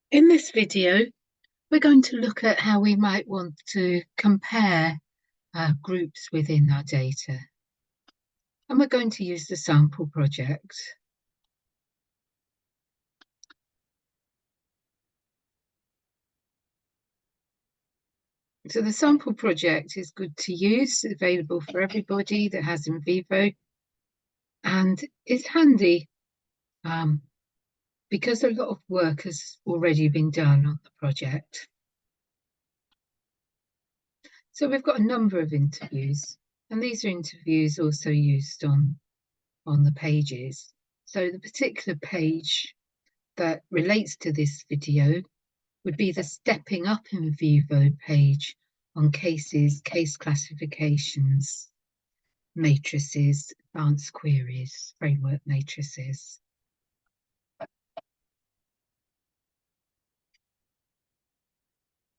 In this video, we're going to look at how we might want to compare groups within our data. And we're going to use the sample project. So the sample project is good to use, available for everybody that has NVivo, and it's handy because a lot of work has already been done on the project. So we've got a number of interviews, and these are interviews also used on the pages. So the particular page that relates to this video would be the Stepping Up NVivo page on cases, case classifications, matrices, advanced queries, framework matrices.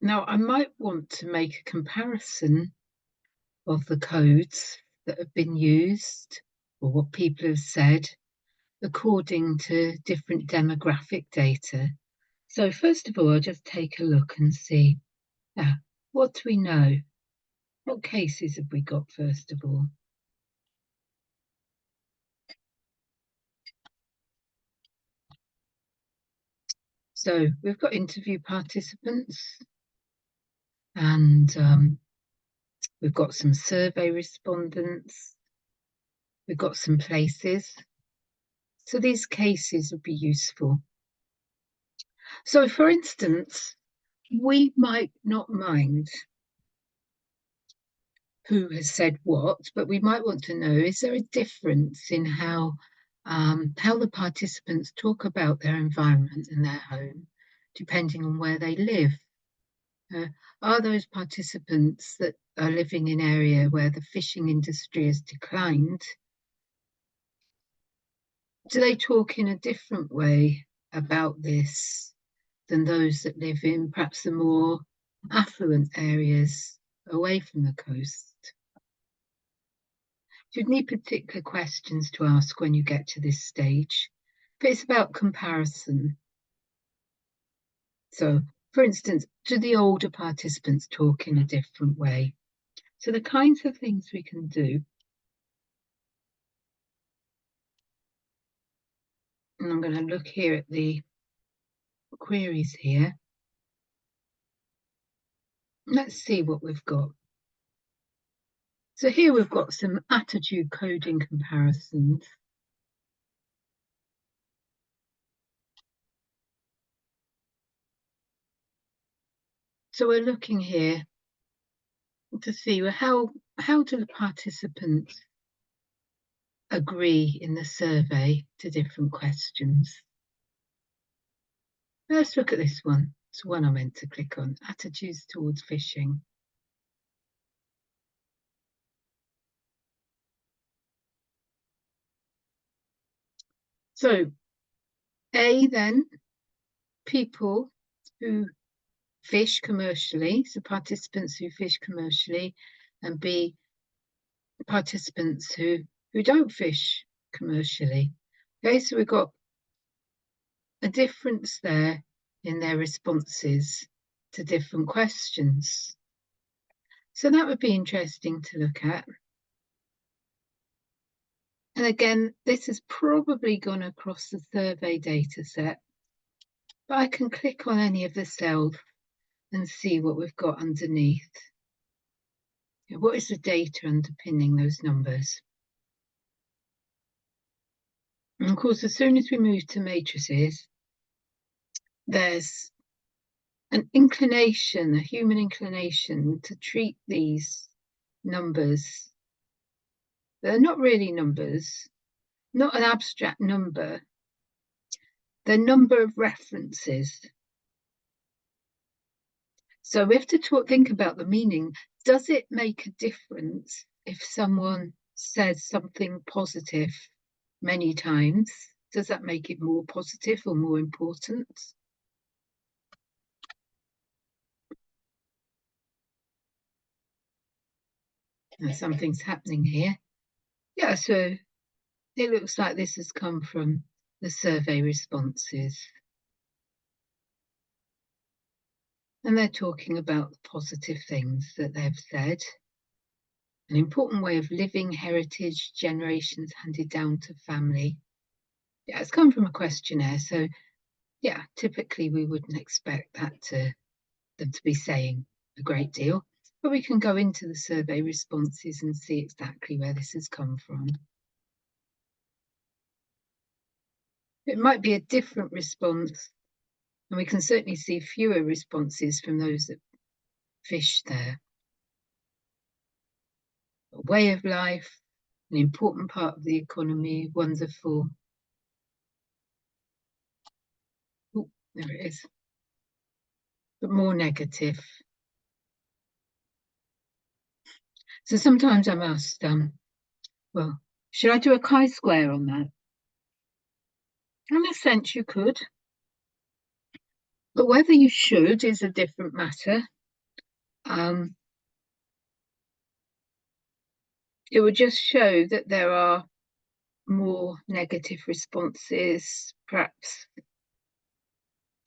Now, I might want to make a comparison of the codes that have been used or what people have said according to different demographic data. So first of all, I'll just take a look and see what do we know? What cases have we got first of all? So we've got interview participants, and we've got some survey respondents. We've got some places. So these cases would be useful. So for instance, we might not mind who has said what, but we might want to know, is there a difference in how the participants talk about their environment and their home, depending on where they live? Are those participants that are living in an area where the fishing industry has declined, do they talk in a different way about this than those that live in perhaps the more affluent areas away from the coast? You'd need particular questions to ask when you get to this stage. But it's about comparison. So, for instance, do the older participants talk in a different way? So the kinds of things we can do. And I'm going to look here at the queries here. Let's see what we've got. So here we've got some attitude coding comparisons. So we're looking here to see how do the participants agree in the survey to different questions. Let's look at this one. It's one I meant to click on, attitudes towards fishing. So A, then, people who fish commercially, so participants who fish commercially, and B, participants who don't fish commercially. Okay, so we've got a difference there in their responses to different questions. So that would be interesting to look at. And again, this has probably gone across the survey data set, but I can click on any of the cells and see what we've got underneath. What is the data underpinning those numbers? And of course, as soon as we move to matrices, there's an inclination, a human inclination, to treat these numbers. They're not really numbers, not an abstract number. They're number of references. So we have to think about the meaning. Does it make a difference if someone says something positive many times? Does that make it more positive or more important? Now, something's happening here. Yeah, so it looks like this has come from the survey responses. And they're talking about the positive things that they've said. An important way of living, heritage, generations handed down to family. Yeah, it's come from a questionnaire, so yeah, typically we wouldn't expect that them to be saying a great deal, but we can go into the survey responses and see exactly where this has come from. It might be a different response, and we can certainly see fewer responses from those that fish there. A way of life, an important part of the economy, wonderful. Oh, there it is. But more negative. So sometimes I'm asked, well, should I do a chi-square on that? In a sense, you could. But whether you should is a different matter. It would just show that there are more negative responses, perhaps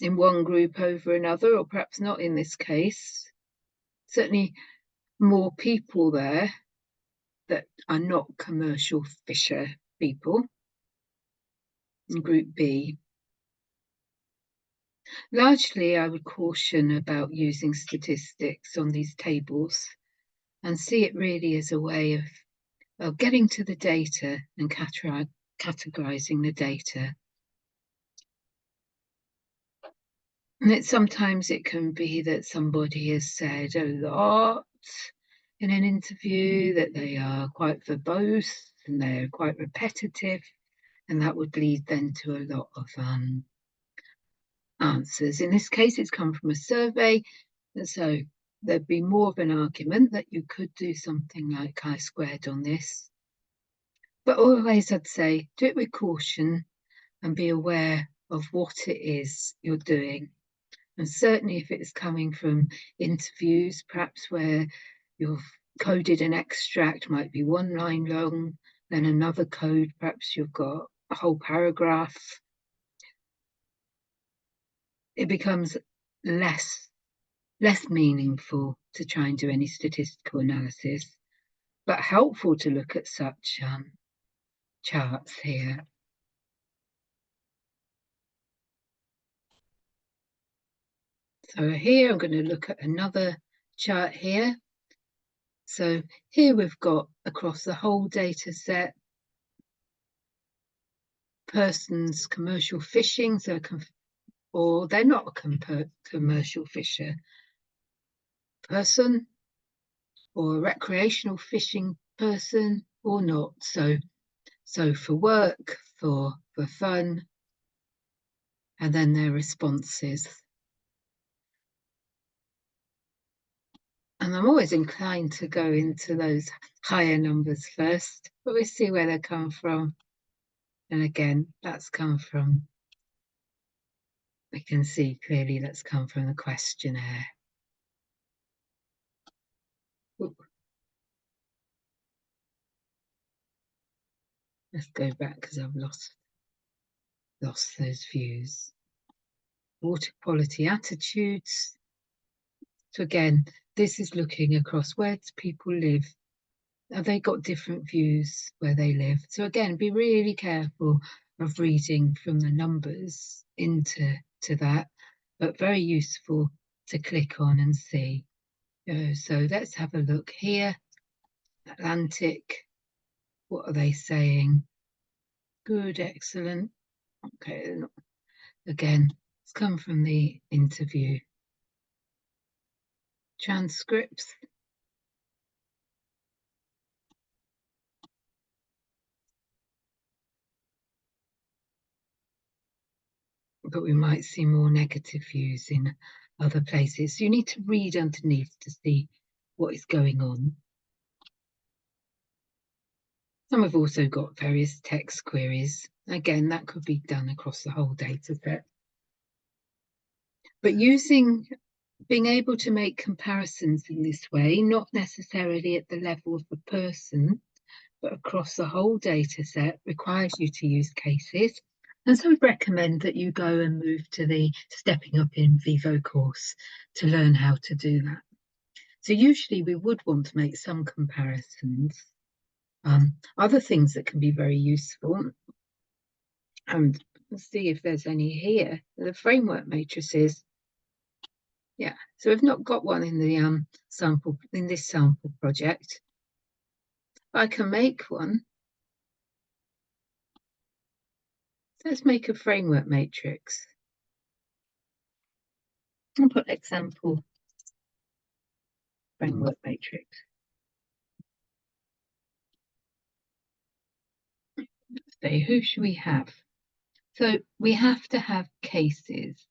in one group over another, or perhaps not in this case. Certainly more people there that are not commercial fisher people in Group B. Largely, I would caution about using statistics on these tables and see it really as a way of getting to the data and categorizing the data. And sometimes it can be that somebody has said a lot in an interview, that they are quite verbose and they're quite repetitive, and that would lead then to a lot of answers. In this case, it's come from a survey, and so there'd be more of an argument that you could do something like chi-squared on this. But always I'd say, do it with caution and be aware of what it is you're doing. And certainly if it's coming from interviews, perhaps where you've coded an extract, might be one line long, then another code, perhaps you've got a whole paragraph, it becomes less meaningful to try and do any statistical analysis, but helpful to look at such charts here. So here I'm going to look at another chart here. So here we've got across the whole data set, persons commercial fishing, so or they're not a commercial fisher person, or a recreational fishing person, or not. So for work, for fun, and then their responses. And I'm always inclined to go into those higher numbers first, but we see where they come from. And again, that's come from, we can see clearly that's come from the questionnaire. Ooh. Let's go back because I've lost those views. Water quality attitudes. So again, this is looking across where do people live. Have they got different views where they live? So again, be really careful of reading from the numbers into that, but very useful to click on and see. So let's have a look here. Atlantic, what are they saying? Good, excellent. Okay, again, it's come from the interview transcripts. But we might see more negative views in other places. So you need to read underneath to see what is going on. Some have also got various text queries. Again, that could be done across the whole data set. But being able to make comparisons in this way, not necessarily at the level of the person, but across the whole data set, requires you to use cases. And so I recommend that you go and move to the Stepping Up NVivo course to learn how to do that. So usually we would want to make some comparisons. Other things that can be very useful, and let's see if there's any here, the framework matrices. Yeah, so we've not got one in the sample, in this sample project. I can make one. Let's make a framework matrix. I'll put example framework matrix. So who should we have? So we have to have cases.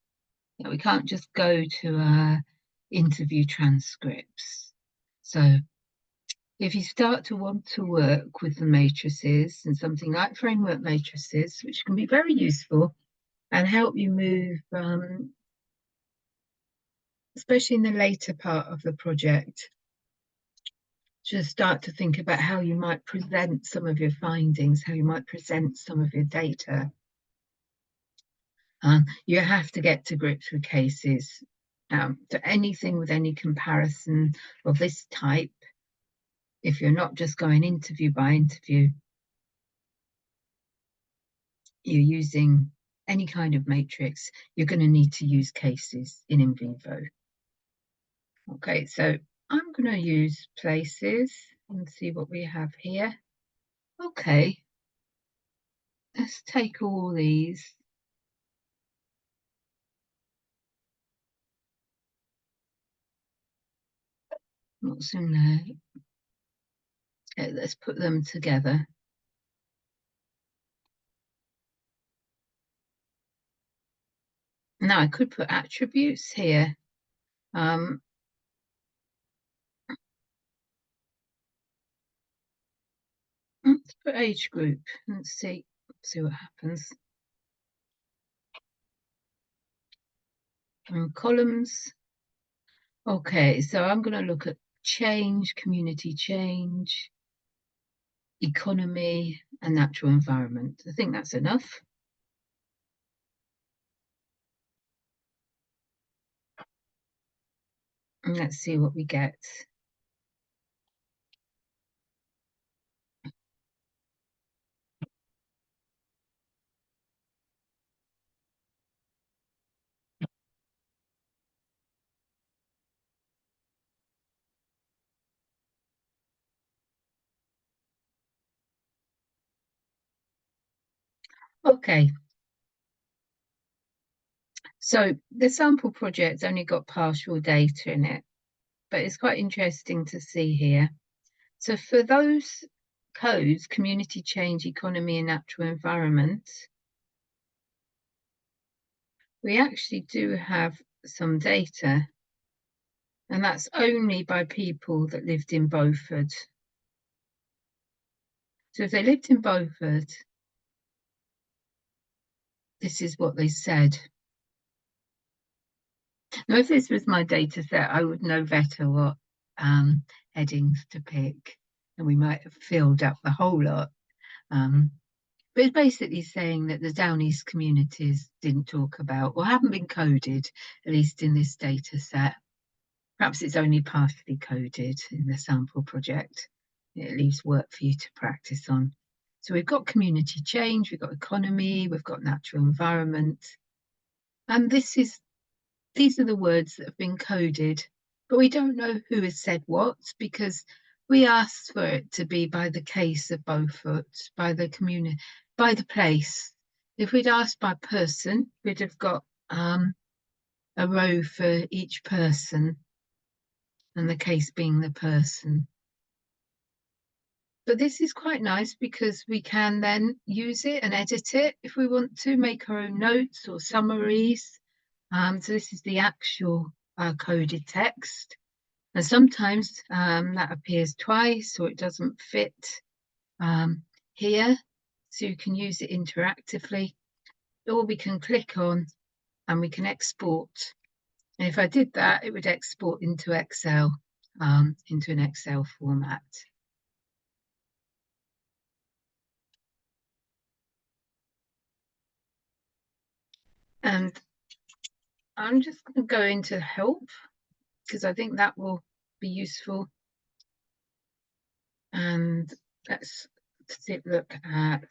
You know, we can't just go to interview transcripts. So if you start to want to work with the matrices and something like framework matrices, which can be very useful and help you move, especially in the later part of the project, to start to think about how you might present some of your findings, how you might present some of your data. You have to get to grips with cases. So anything with any comparison of this type, if you're not just going interview by interview, you're using any kind of matrix, you're going to need to use cases in NVivo. Okay, so I'm going to use places and see what we have here. Okay, let's take all these. What's in there? Okay, let's put them together. Now I could put attributes here. Let's put age group. Let's see what happens. And columns. Okay, so I'm going to look at change, community change, economy, and natural environment. I think that's enough. And let's see what we get. Okay. So the sample project's only got partial data in it, but it's quite interesting to see here. So for those codes, community change, economy, and natural environment, we actually do have some data, and that's only by people that lived in Beaufort. So if they lived in Beaufort, this is what they said. Now, if this was my data set, I would know better what headings to pick, and we might have filled up the whole lot. But it's basically saying that the Down East communities didn't talk about or haven't been coded, at least in this data set. Perhaps it's only partially coded in the sample project. It leaves work for you to practice on. So we've got community change, we've got economy, we've got natural environment. And these are the words that have been coded, but we don't know who has said what because we asked for it to be by the case of Beaufort, by the community, by the place. If we'd asked by person, we'd have got a row for each person, and the case being the person. But this is quite nice because we can then use it and edit it if we want to, make our own notes or summaries. So this is the actual coded text. And sometimes that appears twice or it doesn't fit here. So you can use it interactively, or we can click on and we can export. And if I did that, it would export into Excel, into an Excel format. And I'm just going to go into help because I think that will be useful. And let's look at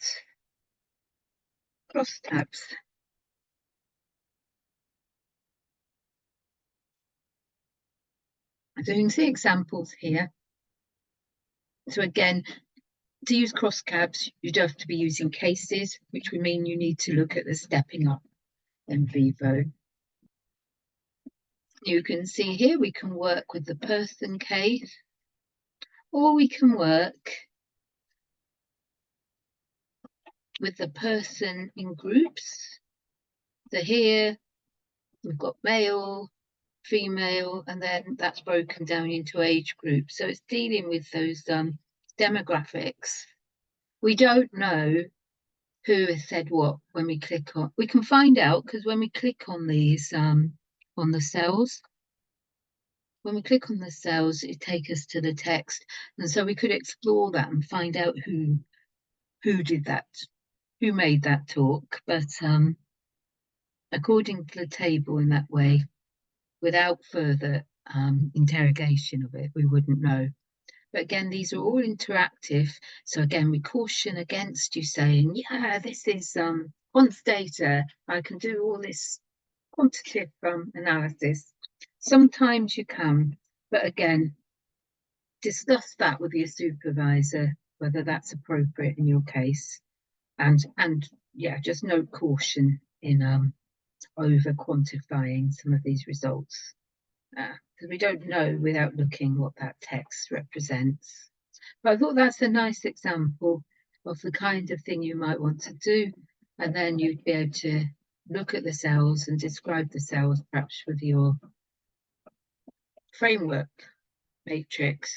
crosstabs. So you can see examples here. So again, to use crosstabs, you'd have to be using cases, which would mean you need to look at the stepping up NVivo. You can see here we can work with the person case, or we can work with the person in groups. So here we've got male, female, and then that's broken down into age groups. So it's dealing with those demographics. We don't know who has said what when we click on. We can find out because when we click on these on the cells, when we click on the cells, it takes us to the text, and so we could explore that and find out who did that, who made that talk. But according to the table in that way, without further interrogation of it, we wouldn't know. But again, these are all interactive. So again, we caution against you saying, yeah, this is quant data. I can do all this quantitative analysis. Sometimes you can, but again, discuss that with your supervisor, whether that's appropriate in your case. And yeah, just note caution in over quantifying some of these results. Because we don't know without looking what that text represents. But I thought that's a nice example of the kind of thing you might want to do, and then you'd be able to look at the cells and describe the cells perhaps with your framework matrix.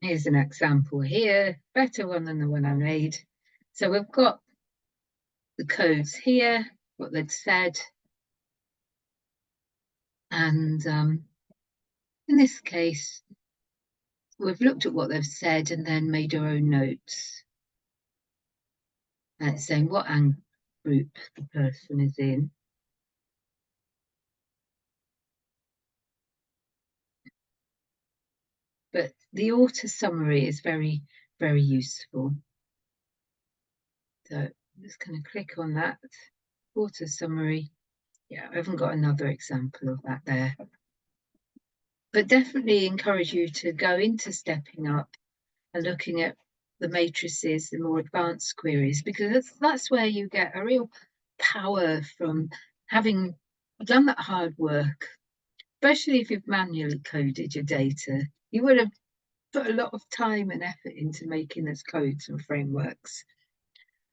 Here's an example here, better one than the one I made. So we've got the codes here, what they'd said, and in this case, we've looked at what they've said and then made our own notes. And it's saying what group the person is in. But the author summary is very, very useful. So I'm just going to click on that. Author summary. Yeah, I haven't got another example of that there. But definitely encourage you to go into stepping up and looking at the matrices, the more advanced queries, because that's where you get a real power from having done that hard work, especially if you've manually coded your data. You would have put a lot of time and effort into making those codes and frameworks.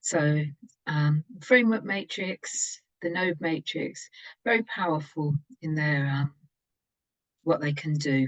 So framework matrix, the node matrix, very powerful in their what they can do.